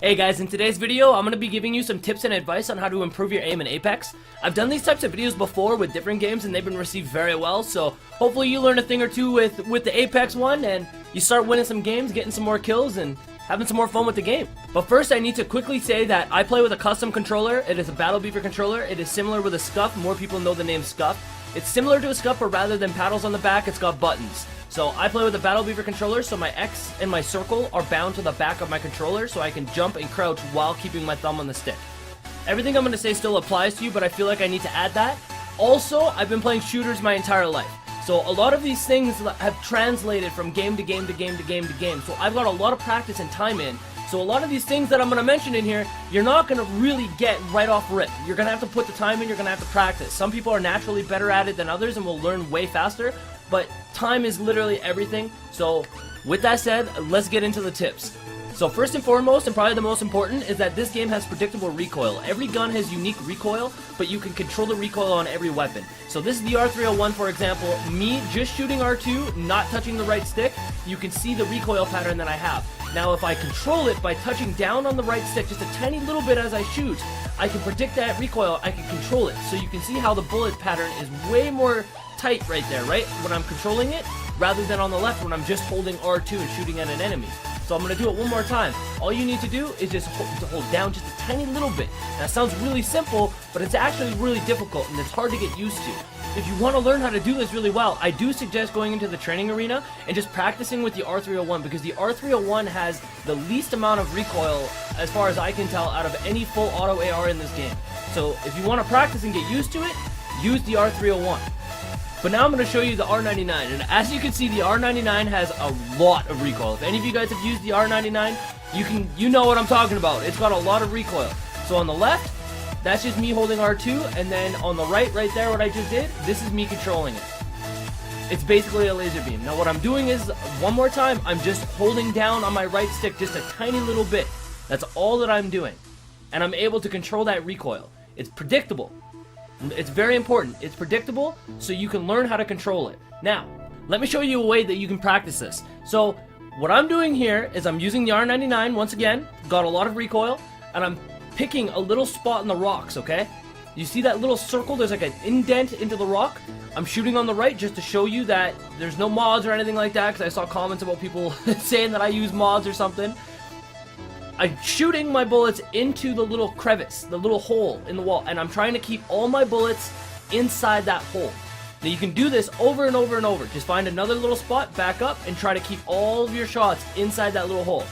Hey guys, in today's video, I'm going to be giving you some tips and advice on how to improve your aim in Apex. I've done these types of videos before with different games and they've been received very well, so hopefully you learn a thing or two with the Apex one and you start winning some games, getting some more kills, and having some more fun with the game. But first, I need to quickly say that I play with a custom controller. It is a Battle Beaver controller. It is similar with a Scuff. More people know the name Scuff. It's similar to a Scuff, but rather than paddles on the back, it's got buttons. So I play with a Battle Beaver controller, so my X and my circle are bound to the back of my controller, so I can jump and crouch while keeping my thumb on the stick. Everything I'm going to say still applies to you, but I feel like I need to add that. Also, I've been playing shooters my entire life. So a lot of these things have translated from game to game to game to game to game. So I've got a lot of practice and time in. So a lot of these things that I'm going to mention in here, you're not going to really get right off rip. You're going to have to put the time in, you're going to have to practice. Some people are naturally better at it than others and will learn way faster, but time is literally everything. So with that said, let's get into the tips. So first and foremost, and probably the most important, is that this game has predictable recoil. Every gun has unique recoil, but you can control the recoil on every weapon. So this is the R301, for example. Me just shooting R2, not touching the right stick, you can see the recoil pattern that I have. Now if I control it by touching down on the right stick just a tiny little bit as I shoot, I can predict that recoil, I can control it. So you can see how the bullet pattern is way more tight right there, right? When I'm controlling it, rather than on the left when I'm just holding R2 and shooting at an enemy. So I'm going to do it one more time. All you need to do is just hold down just a tiny little bit. That sounds really simple, but it's actually really difficult and it's hard to get used to. If you want to learn how to do this really well, I do suggest going into the training arena and just practicing with the R301, because the R301 has the least amount of recoil, as far as I can tell, out of any full auto AR in this game. So if you want to practice and get used to it, use the R301. But now I'm going to show you the R99, and as you can see, the R99 has a lot of recoil. If any of you guys have used the R99, you know what I'm talking about. It's got a lot of recoil. So on the left, that's just me holding R2, and then on the right there, what I just did, this is me controlling it. It's basically a laser beam. Now what I'm doing is, one more time, I'm just holding down on my right stick just a tiny little bit. That's all that I'm doing. And I'm able to control that recoil. It's predictable. It's very important. It's predictable, so you can learn how to control it. Now, let me show you a way that you can practice this. So, what I'm doing here is I'm using the R99, once again, got a lot of recoil, and I'm picking a little spot in the rocks, okay? You see that little circle? There's like an indent into the rock. I'm shooting on the right just to show you that there's no mods or anything like that, because I saw comments about people saying that I use mods or something. I'm shooting my bullets into the little crevice, the little hole in the wall, and I'm trying to keep all my bullets inside that hole. Now you can do this over and over and over. Just find another little spot, back up, and try to keep all of your shots inside that little hole.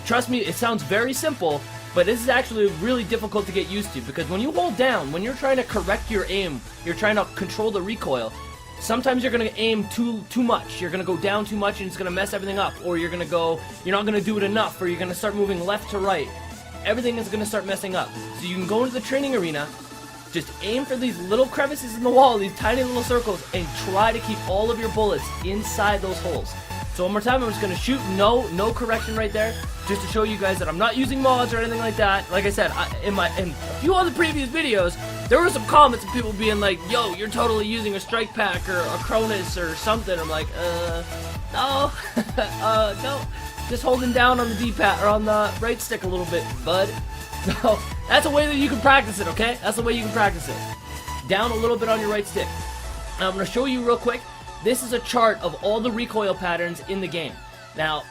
Trust me, it sounds very simple, but this is actually really difficult to get used to, because when you hold down, when you're trying to correct your aim, you're trying to control the recoil, sometimes you're going to aim too much. You're going to go down too much and it's going to mess everything up. Or you're not going to do it enough, or you're going to start moving left to right. Everything is going to start messing up. So you can go into the training arena, just aim for these little crevices in the wall, these tiny little circles, and try to keep all of your bullets inside those holes. So one more time, I'm just going to shoot, no correction right there, just to show you guys that I'm not using mods or anything like that. Like I said, in a few other previous videos, there were some comments of people being like, yo, you're totally using a strike pack or a Cronus or something. I'm like, no, no, just holding down on the D-pad or on the right stick a little bit, bud. So that's a way that you can practice it, okay? That's the way you can practice it. Down a little bit on your right stick. Now I'm going to show you real quick. This is a chart of all the recoil patterns in the game. Now,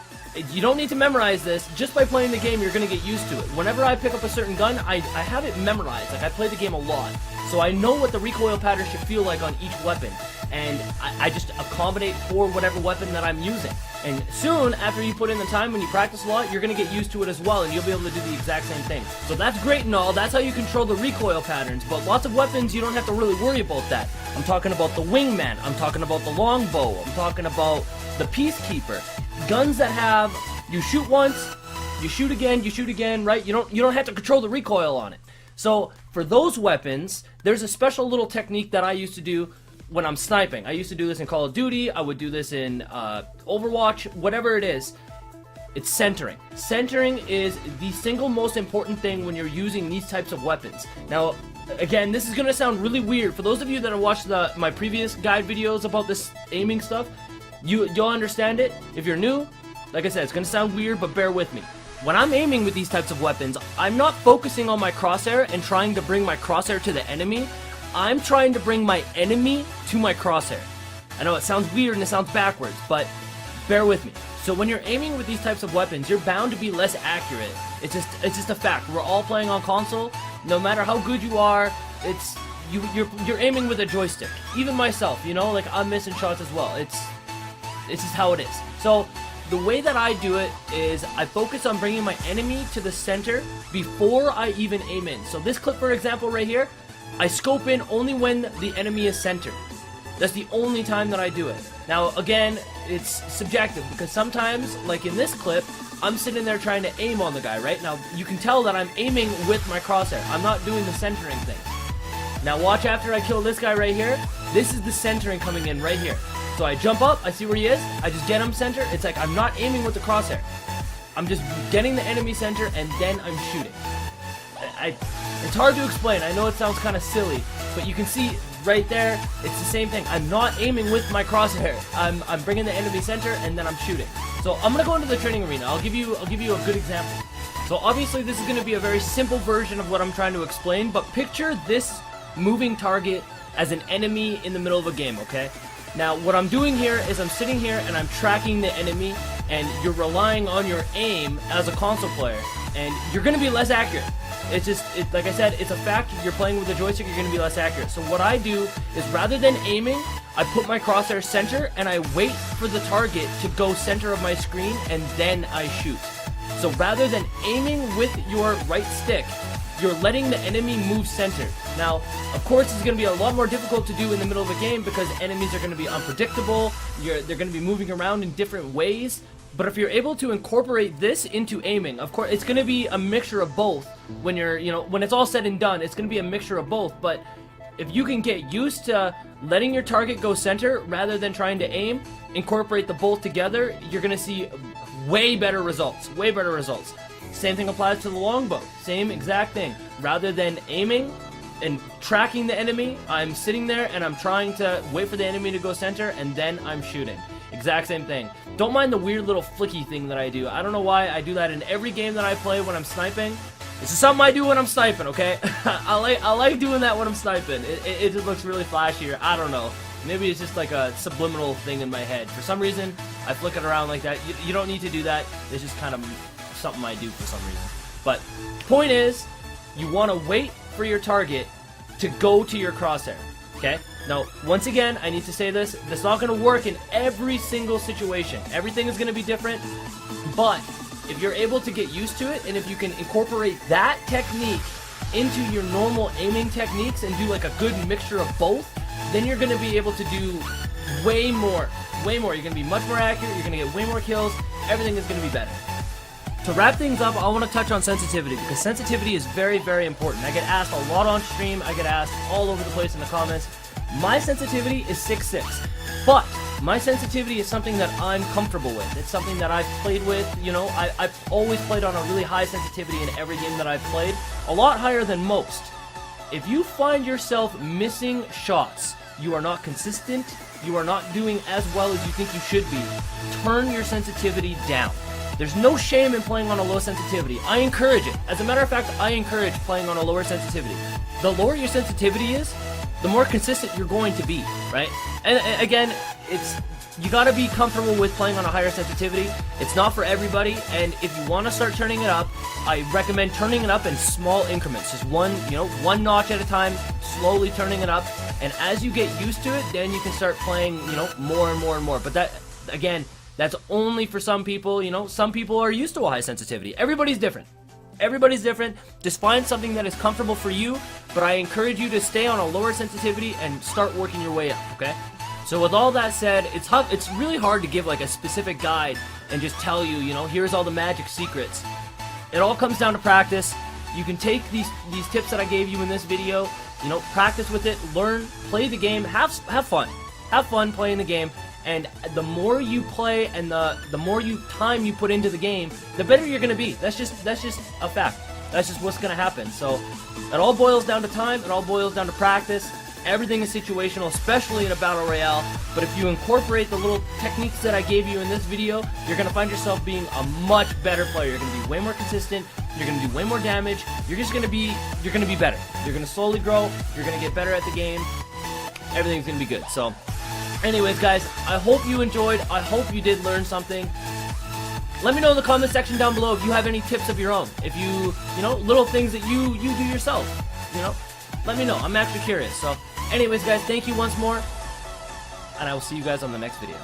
you don't need to memorize this. Just by playing the game, you're going to get used to it. Whenever I pick up a certain gun, I have it memorized. Like, I play the game a lot. So I know what the recoil pattern should feel like on each weapon. And I just accommodate for whatever weapon that I'm using. And soon, after you put in the time, when you practice a lot, you're going to get used to it as well, and you'll be able to do the exact same thing. So that's great and all. That's how you control the recoil patterns. But lots of weapons, you don't have to really worry about that. I'm talking about the wingman. I'm talking about the longbow. I'm talking about the peacekeeper. Guns that have, you shoot once, you shoot again, right? You don't have to control the recoil on it. So for those weapons, there's a special little technique that I used to do when I'm sniping. I used to do this in Call of Duty. I would do this in Overwatch, whatever it is. It's centering. Centering is the single most important thing when you're using these types of weapons. Now, again, this is going to sound really weird. For those of you that have watched my previous guide videos about this aiming stuff, you'll understand it. If you're new, like I said, it's gonna sound weird, but bear with me. When I'm aiming with these types of weapons, I'm not focusing on my crosshair and trying to bring my crosshair to the enemy. I'm trying to bring my enemy to my crosshair. I know it sounds weird and it sounds backwards, but bear with me. So when you're aiming with these types of weapons, you're bound to be less accurate. It's just a fact. We're all playing on console. No matter how good you are, you're aiming with a joystick. Even myself, you know, like I'm missing shots as well. It's just how it is. So the way that I do it is I focus on bringing my enemy to the center before I even aim in. So this clip, for example, right here, I scope in only when the enemy is centered. That's the only time that I do it. Now, again, it's subjective because sometimes, like in this clip, I'm sitting there trying to aim on the guy, right? Now, you can tell that I'm aiming with my crosshair. I'm not doing the centering thing. Now, watch after I kill this guy right here. This is the centering coming in right here. So I jump up, I see where he is, I just get him center. It's like I'm not aiming with the crosshair. I'm just getting the enemy center and then I'm shooting. It's hard to explain. I know it sounds kind of silly, but you can see right there, it's the same thing. I'm not aiming with my crosshair. I'm bringing the enemy center and then I'm shooting. So I'm gonna go into the training arena. I'll give you a good example. So obviously this is gonna be a very simple version of what I'm trying to explain, but picture this moving target as an enemy in the middle of a game, okay? Now, what I'm doing here is I'm sitting here and I'm tracking the enemy, and you're relying on your aim as a console player, and you're going to be less accurate. It's just, like I said, it's a fact. You're playing with a joystick, you're going to be less accurate. So what I do is rather than aiming, I put my crosshair center, and I wait for the target to go center of my screen, and then I shoot. So rather than aiming with your right stick, you're letting the enemy move center. Now, of course, it's going to be a lot more difficult to do in the middle of a game because enemies are going to be unpredictable. They're going to be moving around in different ways. But if you're able to incorporate this into aiming, of course, it's going to be a mixture of both. When when it's all said and done, it's going to be a mixture of both. But if you can get used to letting your target go center rather than trying to aim, incorporate the both together, you're going to see way better results. Way better results. Same thing applies to the longbow. Same exact thing. Rather than aiming and tracking the enemy, I'm sitting there and I'm trying to wait for the enemy to go center and then I'm shooting. Exact same thing. Don't mind the weird little flicky thing that I do. I don't know why I do that in every game that I play when I'm sniping. This is something I do when I'm sniping, okay? I like doing that when I'm sniping. It just looks really flashier. I don't know. Maybe it's just like a subliminal thing in my head. For some reason, I flick it around like that. You don't need to do that. It's just kind of something I do for some reason. But point is, you want to wait for your target to go to your crosshair. Okay? Now, once again, I need to say this. That's not going to work in every single situation. Everything is going to be different. But if you're able to get used to it, and if you can incorporate that technique into your normal aiming techniques and do like a good mixture of both, then you're going to be able to do way more. Way more. You're going to be much more accurate. You're going to get way more kills. Everything is going to be better. To wrap things up, I want to touch on sensitivity because sensitivity is very, very important. I get asked a lot on stream. I get asked all over the place in the comments. My sensitivity is 6'6", but my sensitivity is something that I'm comfortable with. It's something that I've played with. You know, I've always played on a really high sensitivity in every game that I've played, a lot higher than most. If you find yourself missing shots, you are not consistent, you are not doing as well as you think you should be, turn your sensitivity down. There's no shame in playing on a low sensitivity. I encourage it. As a matter of fact, I encourage playing on a lower sensitivity. The lower your sensitivity is, the more consistent you're going to be, right? And again, you gotta be comfortable with playing on a higher sensitivity. It's not for everybody, and if you want to start turning it up, I recommend turning it up in small increments. Just one notch at a time, slowly turning it up, and as you get used to it, then you can start playing, more and more and more. But that, again, that's only for some people. Some people are used to a high sensitivity. Everybody's different. Everybody's different. Just find something that is comfortable for you, but I encourage you to stay on a lower sensitivity and start working your way up, okay? So with all that said, it's really hard to give like a specific guide and just tell you, here's all the magic secrets. It all comes down to practice. You can take these tips that I gave you in this video, practice with it, learn, play the game, have fun. Have fun playing the game. And the more you play and the more time you put into the game, the better you're gonna be. That's just a fact. That's just what's gonna happen. So it all boils down to time. It all boils down to practice. Everything is situational, especially in a battle royale, but if you incorporate the little techniques that I gave you in this video, you're going to find yourself being a much better player. You're going to be way more consistent, you're going to do way more damage, you're going to be better. You're going to slowly grow, you're going to get better at the game, everything's going to be good. So, anyways guys, I hope you enjoyed, I hope you did learn something. Let me know in the comment section down below if you have any tips of your own. If you know, little things that you do yourself, you know. Let me know. I'm actually curious. So, anyways, guys, thank you once more, and I will see you guys on the next video.